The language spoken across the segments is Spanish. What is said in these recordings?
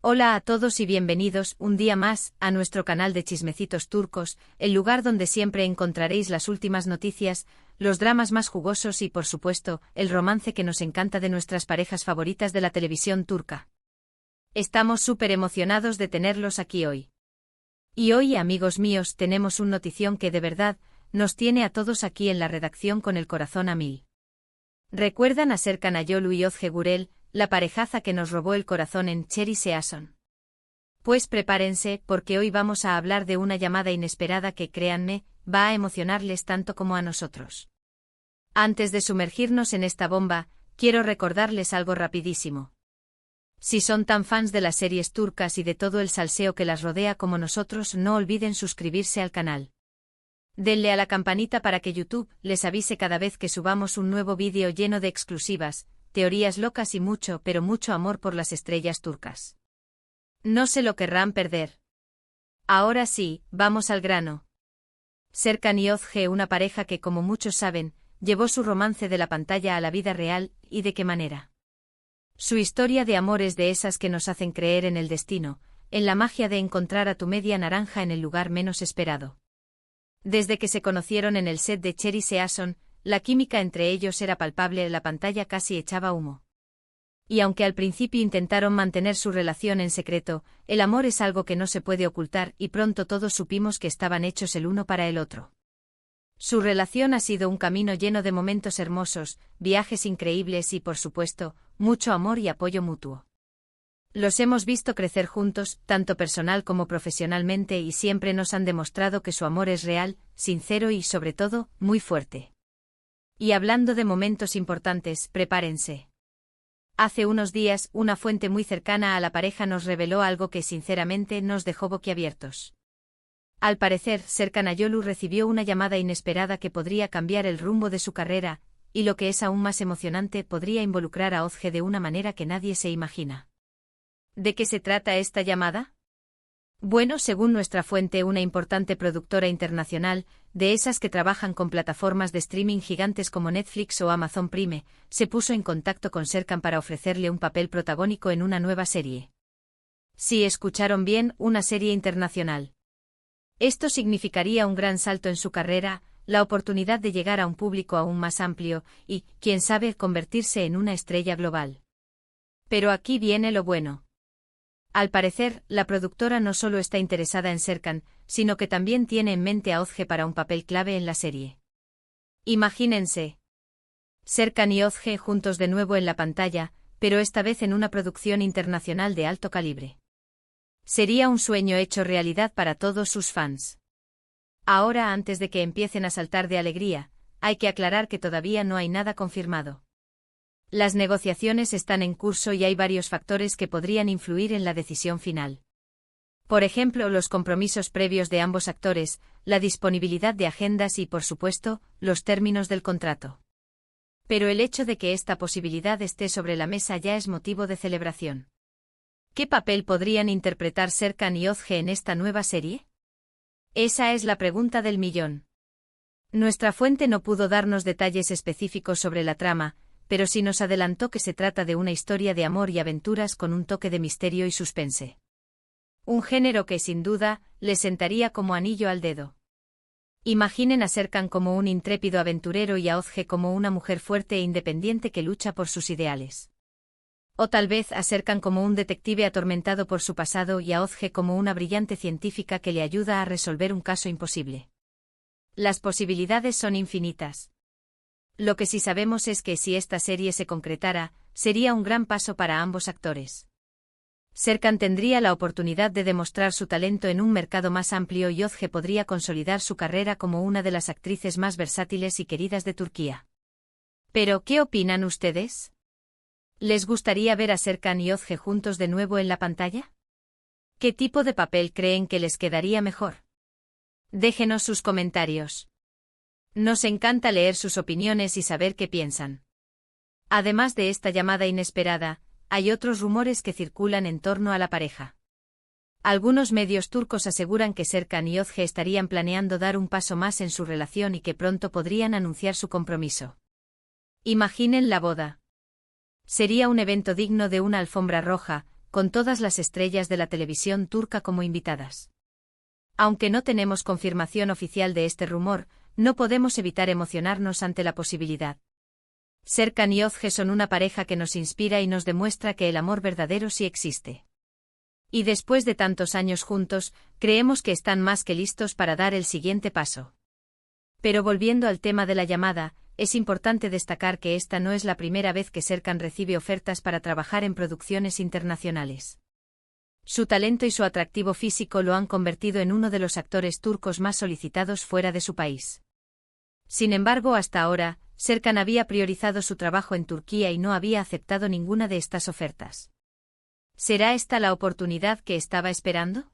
Hola a todos y bienvenidos un día más a nuestro canal de Chismecitos Turcos, el lugar donde siempre encontraréis las últimas noticias, los dramas más jugosos y, por supuesto, el romance que nos encanta de nuestras parejas favoritas de la televisión turca. Estamos súper emocionados de tenerlos aquí hoy. Y hoy, amigos míos, tenemos una notición que de verdad nos tiene a todos aquí en la redacción con el corazón a mil. ¿Recuerdan a Serkan Ayolu y Özge Gürel, la parejaza que nos robó el corazón en Cherry Season? Pues prepárense, porque hoy vamos a hablar de una llamada inesperada que, créanme, va a emocionarles tanto como a nosotros. Antes de sumergirnos en esta bomba, quiero recordarles algo rapidísimo. Si son tan fans de las series turcas y de todo el salseo que las rodea como nosotros, no olviden suscribirse al canal. Denle a la campanita para que YouTube les avise cada vez que subamos un nuevo vídeo lleno de exclusivas, teorías locas y mucho, pero mucho amor por las estrellas turcas. No se lo querrán perder. Ahora sí, vamos al grano. Serkan y Özge, una pareja que, como muchos saben, llevó su romance de la pantalla a la vida real, ¿y de qué manera? Su historia de amor es de esas que nos hacen creer en el destino, en la magia de encontrar a tu media naranja en el lugar menos esperado. Desde que se conocieron en el set de Cherry Season, la química entre ellos era palpable, la pantalla casi echaba humo. Y aunque al principio intentaron mantener su relación en secreto, el amor es algo que no se puede ocultar y pronto todos supimos que estaban hechos el uno para el otro. Su relación ha sido un camino lleno de momentos hermosos, viajes increíbles y, por supuesto, mucho amor y apoyo mutuo. Los hemos visto crecer juntos, tanto personal como profesionalmente, y siempre nos han demostrado que su amor es real, sincero y, sobre todo, muy fuerte. Y hablando de momentos importantes, prepárense. Hace unos días, una fuente muy cercana a la pareja nos reveló algo que sinceramente nos dejó boquiabiertos. Al parecer, Serkan Ayolu recibió una llamada inesperada que podría cambiar el rumbo de su carrera, y lo que es aún más emocionante, podría involucrar a Özge de una manera que nadie se imagina. ¿De qué se trata esta llamada? Bueno, según nuestra fuente, una importante productora internacional, de esas que trabajan con plataformas de streaming gigantes como Netflix o Amazon Prime, se puso en contacto con Serkan para ofrecerle un papel protagónico en una nueva serie. Sí, escucharon bien, una serie internacional. Esto significaría un gran salto en su carrera, la oportunidad de llegar a un público aún más amplio y, quién sabe, convertirse en una estrella global. Pero aquí viene lo bueno. Al parecer, la productora no solo está interesada en Serkan, sino que también tiene en mente a Özge para un papel clave en la serie. Imagínense. Serkan y Özge juntos de nuevo en la pantalla, pero esta vez en una producción internacional de alto calibre. Sería un sueño hecho realidad para todos sus fans. Ahora, antes de que empiecen a saltar de alegría, hay que aclarar que todavía no hay nada confirmado. Las negociaciones están en curso y hay varios factores que podrían influir en la decisión final. Por ejemplo, los compromisos previos de ambos actores, la disponibilidad de agendas y, por supuesto, los términos del contrato. Pero el hecho de que esta posibilidad esté sobre la mesa ya es motivo de celebración. ¿Qué papel podrían interpretar Serkan y Özge en esta nueva serie? Esa es la pregunta del millón. Nuestra fuente no pudo darnos detalles específicos sobre la trama, pero sí nos adelantó que se trata de una historia de amor y aventuras con un toque de misterio y suspense. Un género que, sin duda, le sentaría como anillo al dedo. Imaginen a Serkan como un intrépido aventurero y a Özge como una mujer fuerte e independiente que lucha por sus ideales. O tal vez a Serkan como un detective atormentado por su pasado y a Özge como una brillante científica que le ayuda a resolver un caso imposible. Las posibilidades son infinitas. Lo que sí sabemos es que si esta serie se concretara, sería un gran paso para ambos actores. Serkan tendría la oportunidad de demostrar su talento en un mercado más amplio y Özge podría consolidar su carrera como una de las actrices más versátiles y queridas de Turquía. Pero, ¿qué opinan ustedes? ¿Les gustaría ver a Serkan y Özge juntos de nuevo en la pantalla? ¿Qué tipo de papel creen que les quedaría mejor? Déjenos sus comentarios. Nos encanta leer sus opiniones y saber qué piensan. Además de esta llamada inesperada, hay otros rumores que circulan en torno a la pareja. Algunos medios turcos aseguran que Serkan y Özge estarían planeando dar un paso más en su relación y que pronto podrían anunciar su compromiso. Imaginen la boda. Sería un evento digno de una alfombra roja, con todas las estrellas de la televisión turca como invitadas. Aunque no tenemos confirmación oficial de este rumor, no podemos evitar emocionarnos ante la posibilidad. Serkan y Özge son una pareja que nos inspira y nos demuestra que el amor verdadero sí existe. Y después de tantos años juntos, creemos que están más que listos para dar el siguiente paso. Pero volviendo al tema de la llamada, es importante destacar que esta no es la primera vez que Serkan recibe ofertas para trabajar en producciones internacionales. Su talento y su atractivo físico lo han convertido en uno de los actores turcos más solicitados fuera de su país. Sin embargo, hasta ahora, Serkan había priorizado su trabajo en Turquía y no había aceptado ninguna de estas ofertas. ¿Será esta la oportunidad que estaba esperando?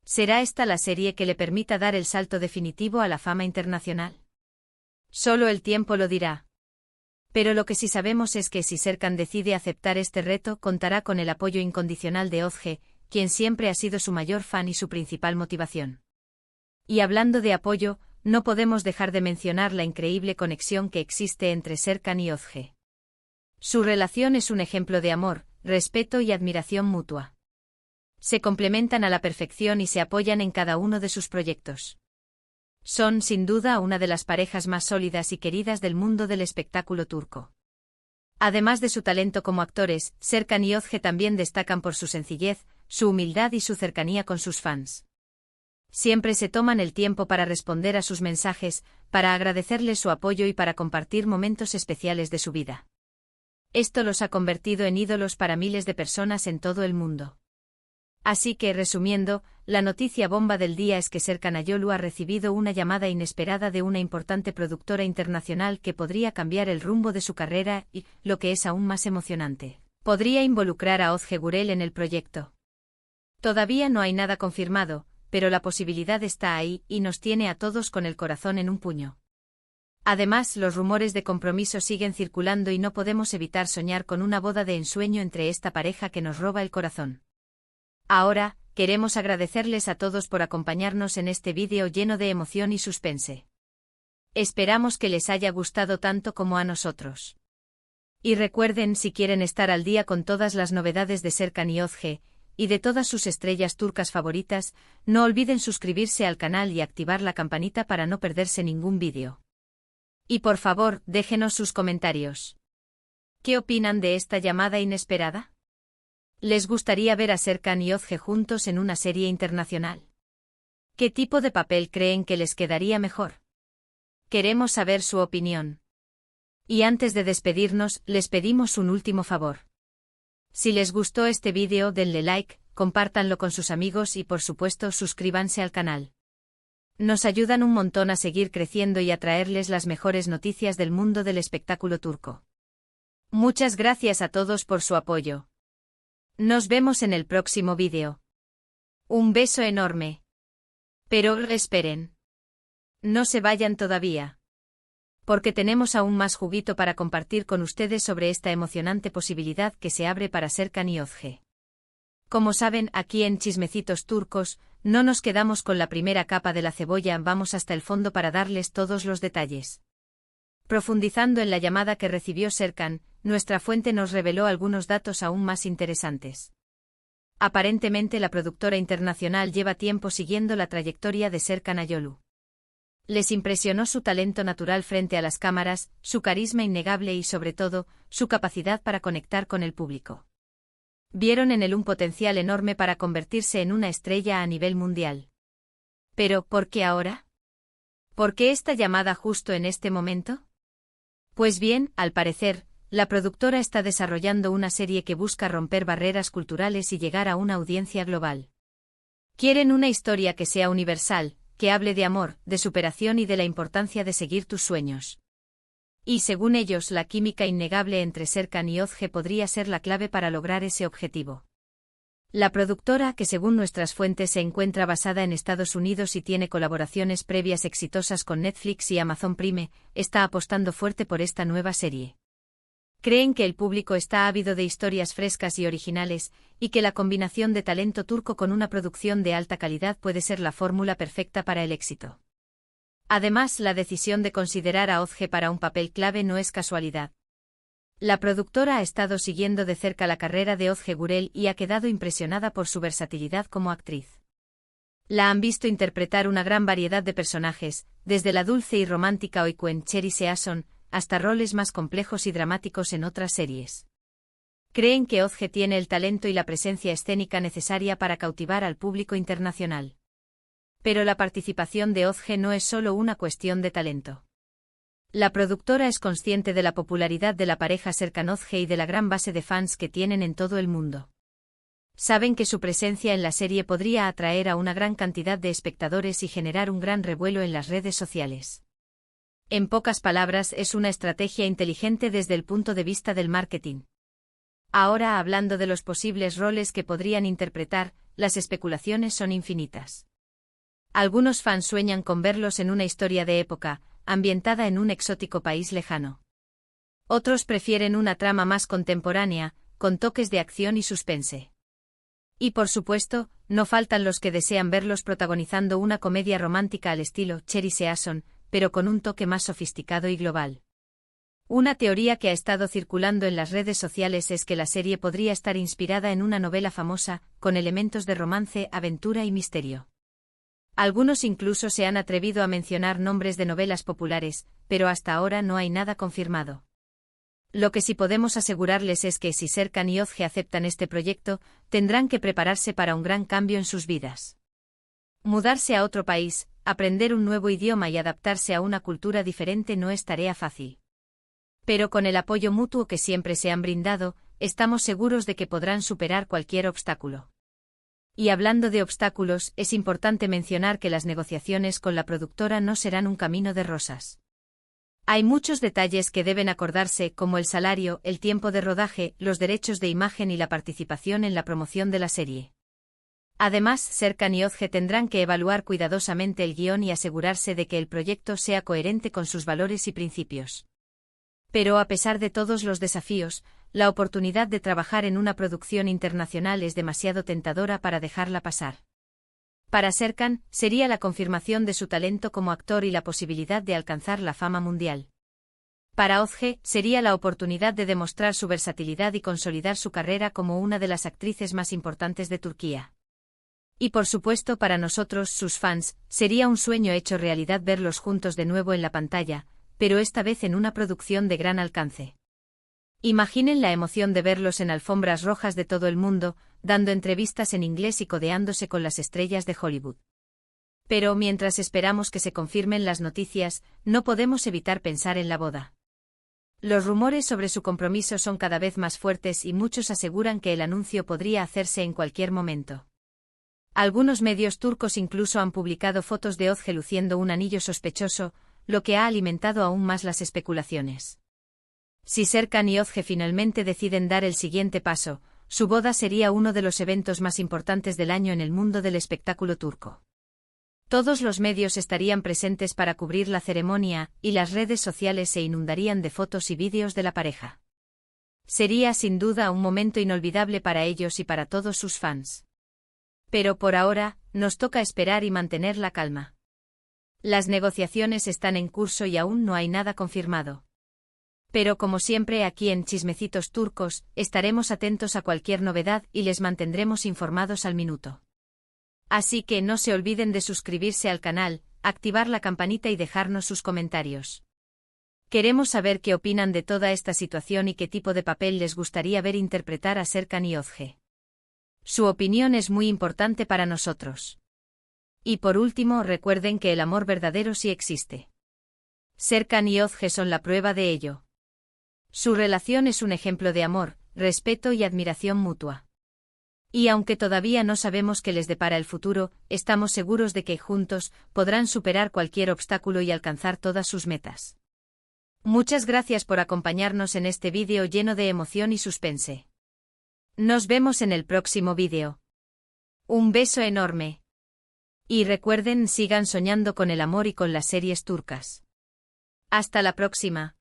¿Será esta la serie que le permita dar el salto definitivo a la fama internacional? Solo el tiempo lo dirá. Pero lo que sí sabemos es que si Serkan decide aceptar este reto, contará con el apoyo incondicional de Özge, quien siempre ha sido su mayor fan y su principal motivación. Y hablando de apoyo, no podemos dejar de mencionar la increíble conexión que existe entre Serkan y Özge. Su relación es un ejemplo de amor, respeto y admiración mutua. Se complementan a la perfección y se apoyan en cada uno de sus proyectos. Son, sin duda, una de las parejas más sólidas y queridas del mundo del espectáculo turco. Además de su talento como actores, Serkan y Özge también destacan por su sencillez, su humildad y su cercanía con sus fans. Siempre se toman el tiempo para responder a sus mensajes, para agradecerles su apoyo y para compartir momentos especiales de su vida. Esto los ha convertido en ídolos para miles de personas en todo el mundo. Así que, resumiendo, la noticia bomba del día es que Serkan Ayolu ha recibido una llamada inesperada de una importante productora internacional que podría cambiar el rumbo de su carrera y, lo que es aún más emocionante, podría involucrar a Özge Gürel en el proyecto. Todavía no hay nada confirmado, pero la posibilidad está ahí y nos tiene a todos con el corazón en un puño. Además, los rumores de compromiso siguen circulando y no podemos evitar soñar con una boda de ensueño entre esta pareja que nos roba el corazón. Ahora, queremos agradecerles a todos por acompañarnos en este vídeo lleno de emoción y suspense. Esperamos que les haya gustado tanto como a nosotros. Y recuerden, si quieren estar al día con todas las novedades de Serkan y Özge, y de todas sus estrellas turcas favoritas, no olviden suscribirse al canal y activar la campanita para no perderse ningún vídeo. Y por favor, déjenos sus comentarios. ¿Qué opinan de esta llamada inesperada? ¿Les gustaría ver a Serkan y Özge juntos en una serie internacional? ¿Qué tipo de papel creen que les quedaría mejor? Queremos saber su opinión. Y antes de despedirnos, les pedimos un último favor. Si les gustó este vídeo, denle like, compártanlo con sus amigos y por supuesto suscríbanse al canal. Nos ayudan un montón a seguir creciendo y a traerles las mejores noticias del mundo del espectáculo turco. Muchas gracias a todos por su apoyo. Nos vemos en el próximo vídeo. Un beso enorme. Pero esperen. No se vayan todavía. Porque tenemos aún más juguito para compartir con ustedes sobre esta emocionante posibilidad que se abre para Serkan y Özge. Como saben, aquí en Chismecitos Turcos, no nos quedamos con la primera capa de la cebolla, vamos hasta el fondo para darles todos los detalles. Profundizando en la llamada que recibió Serkan, nuestra fuente nos reveló algunos datos aún más interesantes. Aparentemente la productora internacional lleva tiempo siguiendo la trayectoria de Serkan Ayolu. Les impresionó su talento natural frente a las cámaras, su carisma innegable y sobre todo, su capacidad para conectar con el público. Vieron en él un potencial enorme para convertirse en una estrella a nivel mundial. Pero, ¿por qué ahora? ¿Por qué esta llamada justo en este momento? Pues bien, al parecer, la productora está desarrollando una serie que busca romper barreras culturales y llegar a una audiencia global. Quieren una historia que sea universal, que hable de amor, de superación y de la importancia de seguir tus sueños. Y según ellos, la química innegable entre Serkan y Özge podría ser la clave para lograr ese objetivo. La productora, que según nuestras fuentes se encuentra basada en Estados Unidos y tiene colaboraciones previas exitosas con Netflix y Amazon Prime, está apostando fuerte por esta nueva serie. Creen que el público está ávido de historias frescas y originales, y que la combinación de talento turco con una producción de alta calidad puede ser la fórmula perfecta para el éxito. Además, la decisión de considerar a Özge para un papel clave no es casualidad. La productora ha estado siguiendo de cerca la carrera de Ozge Gurel y ha quedado impresionada por su versatilidad como actriz. La han visto interpretar una gran variedad de personajes, desde la dulce y romántica Oikuen Cherry Season, hasta roles más complejos y dramáticos en otras series. Creen que Ozge tiene el talento y la presencia escénica necesaria para cautivar al público internacional. Pero la participación de Ozge no es solo una cuestión de talento. La productora es consciente de la popularidad de la pareja Serkan Ozge y de la gran base de fans que tienen en todo el mundo. Saben que su presencia en la serie podría atraer a una gran cantidad de espectadores y generar un gran revuelo en las redes sociales. En pocas palabras, es una estrategia inteligente desde el punto de vista del marketing. Ahora, hablando de los posibles roles que podrían interpretar, las especulaciones son infinitas. Algunos fans sueñan con verlos en una historia de época, ambientada en un exótico país lejano. Otros prefieren una trama más contemporánea, con toques de acción y suspense. Y por supuesto, no faltan los que desean verlos protagonizando una comedia romántica al estilo Cherry Season, pero con un toque más sofisticado y global. Una teoría que ha estado circulando en las redes sociales es que la serie podría estar inspirada en una novela famosa, con elementos de romance, aventura y misterio. Algunos incluso se han atrevido a mencionar nombres de novelas populares, pero hasta ahora no hay nada confirmado. Lo que sí podemos asegurarles es que si Serkan y Ozge aceptan este proyecto, tendrán que prepararse para un gran cambio en sus vidas. Mudarse a otro país, aprender un nuevo idioma y adaptarse a una cultura diferente no es tarea fácil. Pero con el apoyo mutuo que siempre se han brindado, estamos seguros de que podrán superar cualquier obstáculo. Y hablando de obstáculos, es importante mencionar que las negociaciones con la productora no serán un camino de rosas. Hay muchos detalles que deben acordarse, como el salario, el tiempo de rodaje, los derechos de imagen y la participación en la promoción de la serie. Además, Serkan y Ozge tendrán que evaluar cuidadosamente el guión y asegurarse de que el proyecto sea coherente con sus valores y principios. Pero a pesar de todos los desafíos, la oportunidad de trabajar en una producción internacional es demasiado tentadora para dejarla pasar. Para Serkan, sería la confirmación de su talento como actor y la posibilidad de alcanzar la fama mundial. Para Ozge, sería la oportunidad de demostrar su versatilidad y consolidar su carrera como una de las actrices más importantes de Turquía. Y por supuesto para nosotros, sus fans, sería un sueño hecho realidad verlos juntos de nuevo en la pantalla, pero esta vez en una producción de gran alcance. Imaginen la emoción de verlos en alfombras rojas de todo el mundo, dando entrevistas en inglés y codeándose con las estrellas de Hollywood. Pero mientras esperamos que se confirmen las noticias, no podemos evitar pensar en la boda. Los rumores sobre su compromiso son cada vez más fuertes y muchos aseguran que el anuncio podría hacerse en cualquier momento. Algunos medios turcos incluso han publicado fotos de Ozge luciendo un anillo sospechoso, lo que ha alimentado aún más las especulaciones. Si Serkan y Ozge finalmente deciden dar el siguiente paso, su boda sería uno de los eventos más importantes del año en el mundo del espectáculo turco. Todos los medios estarían presentes para cubrir la ceremonia, y las redes sociales se inundarían de fotos y vídeos de la pareja. Sería sin duda un momento inolvidable para ellos y para todos sus fans. Pero por ahora, nos toca esperar y mantener la calma. Las negociaciones están en curso y aún no hay nada confirmado. Pero como siempre aquí en Chismecitos Turcos, estaremos atentos a cualquier novedad y les mantendremos informados al minuto. Así que no se olviden de suscribirse al canal, activar la campanita y dejarnos sus comentarios. Queremos saber qué opinan de toda esta situación y qué tipo de papel les gustaría ver interpretar a Serkan y Ozge. Su opinión es muy importante para nosotros. Y por último, recuerden que el amor verdadero sí existe. Serkan y Ozge son la prueba de ello. Su relación es un ejemplo de amor, respeto y admiración mutua. Y aunque todavía no sabemos qué les depara el futuro, estamos seguros de que juntos podrán superar cualquier obstáculo y alcanzar todas sus metas. Muchas gracias por acompañarnos en este vídeo lleno de emoción y suspense. Nos vemos en el próximo vídeo. Un beso enorme. Y recuerden, sigan soñando con el amor y con las series turcas. Hasta la próxima.